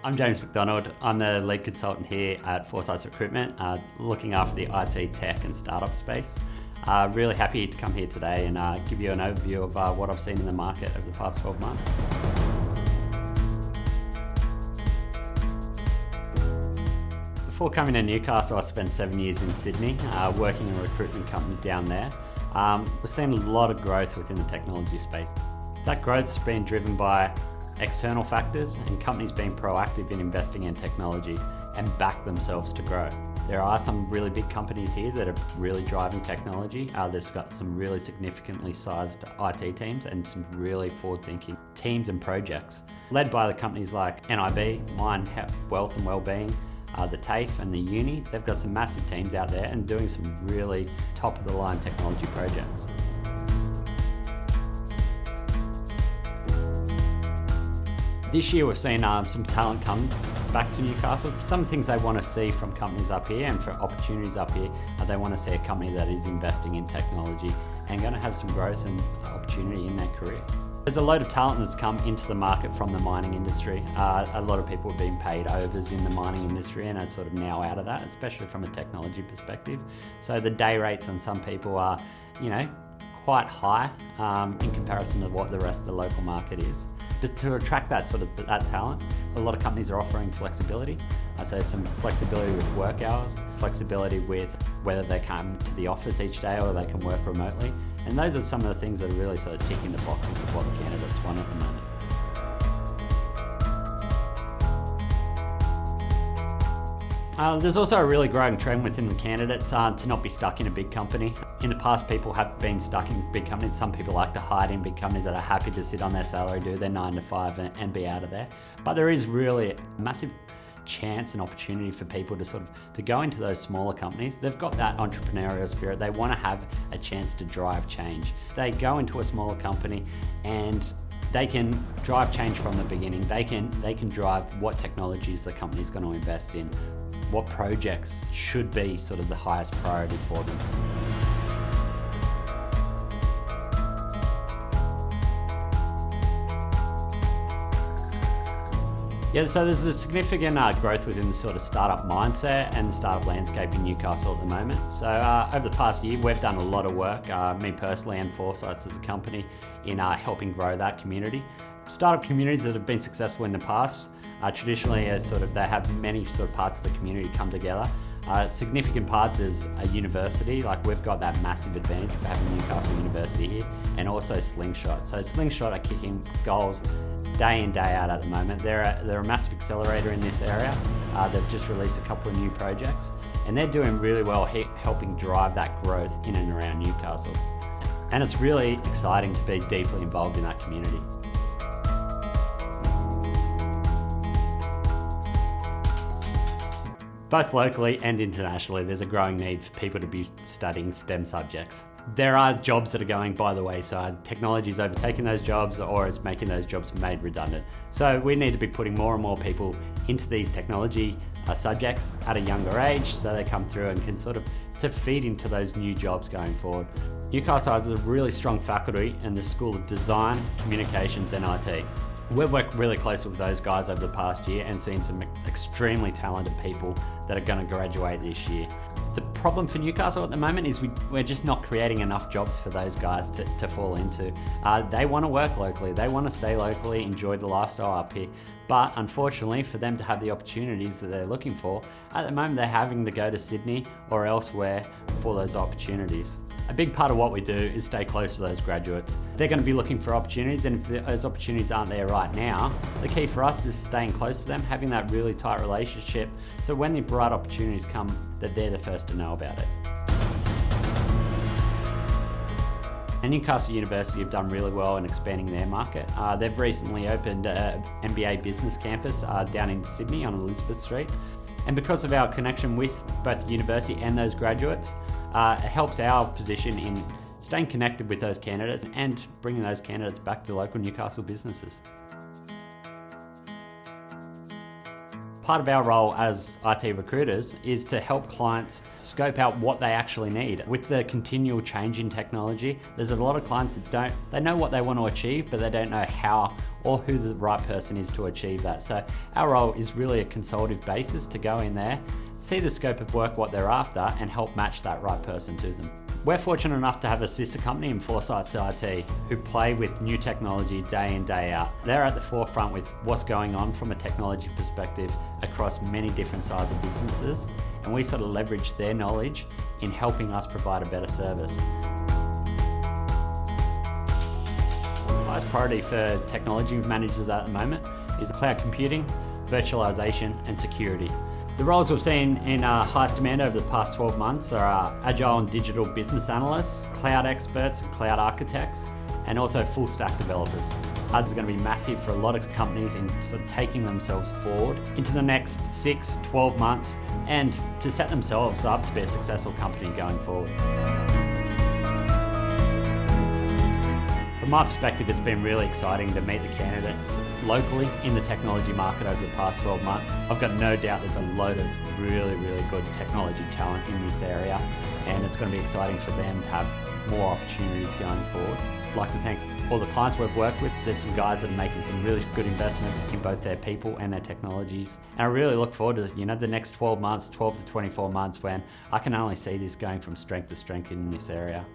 I'm James McDonald. I'm the lead consultant here at Foresights Recruitment, looking after the IT, tech and startup space. Really happy to come here today and give you an overview of what I've seen in the market over the past 12 months. Before coming to Newcastle, I spent 7 years in Sydney, working in a recruitment company down there. We've seen a lot of growth within the technology space. That growth's been driven by external factors and companies being proactive in investing in technology and back themselves to grow. There are some really big companies here that are really driving technology. There's got some really significantly sized IT teams and some really forward-thinking teams and projects. Led by the companies like NIB, Mine Wealth and Wellbeing, the TAFE and the Uni. They've got some massive teams out there and doing some really top-of-the-line technology projects. This year we've seen some talent come back to Newcastle. Some things they want to see from companies up here and for opportunities up here, they want to see a company that is investing in technology and going to have some growth and opportunity in their career. There's a load of talent that's come into the market from the mining industry. A lot of people have been paid overs in the mining industry and are sort of now out of that, especially from a technology perspective. So the day rates on some people are, quite high in comparison to what the rest of the local market is. But to attract that talent, a lot of companies are offering flexibility. So some flexibility with work hours, flexibility with whether they come to the office each day or they can work remotely. And those are some of the things that are really sort of ticking the boxes of what the candidates want at the moment. There's also a really growing trend within the candidates to not be stuck in a big company. In the past, people have been stuck in big companies. Some people like to hide in big companies that are happy to sit on their salary, do their 9 to 5 and be out of there. But there is really a massive chance and opportunity for people to go into those smaller companies. They've got that entrepreneurial spirit. They want to have a chance to drive change. They go into a smaller company and they can drive change from the beginning. They can drive what technologies the company's going to invest in, what projects should be sort of the highest priority for them. Yeah, so there's a significant growth within the sort of startup mindset and the startup landscape in Newcastle at the moment. So over the past year, we've done a lot of work, me personally and Foresights as a company, in helping grow that community. Startup communities that have been successful in the past, traditionally they have many sort of parts of the community come together. Significant parts is a university, like we've got that massive advantage of having Newcastle University here, and also Slingshot. So Slingshot are kicking goals day in, day out at the moment. They're a massive accelerator in this area. They've just released a couple of new projects and they're doing really well helping drive that growth in and around Newcastle. And it's really exciting to be deeply involved in that community. Both locally and internationally, there's a growing need for people to be studying STEM subjects. There are jobs that are going by the wayside. Technology's overtaking those jobs or it's making those jobs made redundant. So we need to be putting more and more people into these technology subjects at a younger age so they come through and can to feed into those new jobs going forward. Newcastle has a really strong faculty in the School of Design, Communications and IT. We've worked really closely with those guys over the past year and seen some extremely talented people that are going to graduate this year. The problem for Newcastle at the moment is we're just not creating enough jobs for those guys to fall into. They want to work locally, they want to stay locally, enjoy the lifestyle up here. But unfortunately, for them to have the opportunities that they're looking for, at the moment they're having to go to Sydney or elsewhere for those opportunities. A big part of what we do is stay close to those graduates. They're going to be looking for opportunities, and if those opportunities aren't there right now, the key for us is staying close to them, having that really tight relationship, so when the bright opportunities come, that they're the first to know about it. And Newcastle University have done really well in expanding their market. They've recently opened an MBA business campus down in Sydney on Elizabeth Street. And because of our connection with both the university and those graduates, it helps our position in staying connected with those candidates and bringing those candidates back to local Newcastle businesses. Part of our role as IT recruiters is to help clients scope out what they actually need. With the continual change in technology, there's a lot of clients that they know what they want to achieve, but they don't know how or who the right person is to achieve that. So our role is really a consultative basis to go in there, see the scope of work, what they're after, and help match that right person to them. We're fortunate enough to have a sister company in Foresight CIT who play with new technology day in, day out. They're at the forefront with what's going on from a technology perspective across many different sizes of businesses, and we sort of leverage their knowledge in helping us provide a better service. Highest priority for technology managers at the moment is cloud computing, virtualization, and security. The roles we've seen in highest demand over the past 12 months are agile and digital business analysts, cloud experts and cloud architects, and also full stack developers. Clouds are going to be massive for a lot of companies in sort of taking themselves forward into the next 6, 12 months and to set themselves up to be a successful company going forward. From my perspective, it's been really exciting to meet the candidates locally in the technology market over the past 12 months. I've got no doubt there's a load of really good technology talent in this area, and it's going to be exciting for them to have more opportunities going forward. I'd like to thank all the clients we've worked with. There's some guys that are making some really good investment in both their people and their technologies. And I really look forward to the next 12 months, 12 to 24 months when I can only see this going from strength to strength in this area.